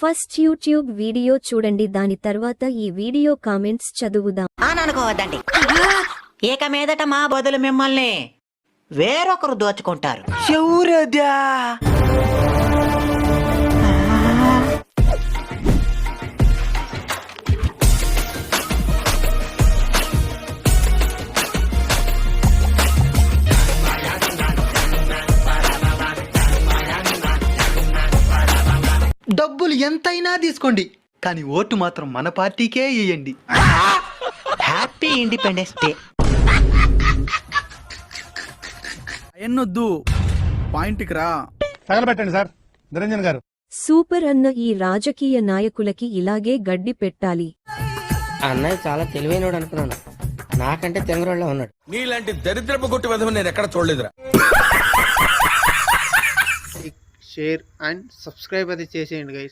First YouTube video చూడండి, దాని తర్వాత ఈ వీడియో కామెంట్స్ చదువుదాం అని అనుకోవద్దండి. ఇక మీదట మా బదులు మిమ్మల్ని వేరొకరు దోచుకుంటారు. ఎవరదా? డబ్బులు ఎంతైనా తీసుకోండి, కానీ ఓటు మాత్రం మన పార్టీకే వేయండి. Happy independence day. ఎన్నొద్దు, పాయింట్కి రా. తగలబెట్టండి సార్ నిరంజన్ గారు. సూపర్ అన్న, ఈ రాజకీయ నాయకులకి ఇలాగే గడ్డి పెట్టాలి. అన్నయ్య చాలా తెలివైనోడు అనుకున్నాను, నాకంటే తెంగరోళ్ళ ఉన్నాడు. నీలాంటి దరిద్రపు కొట్టి విధం నేను ఎక్కడ చూడలేదురా. షేర్ అండ్ సబ్స్క్రైబ్ అది చేసేయండి గైస్.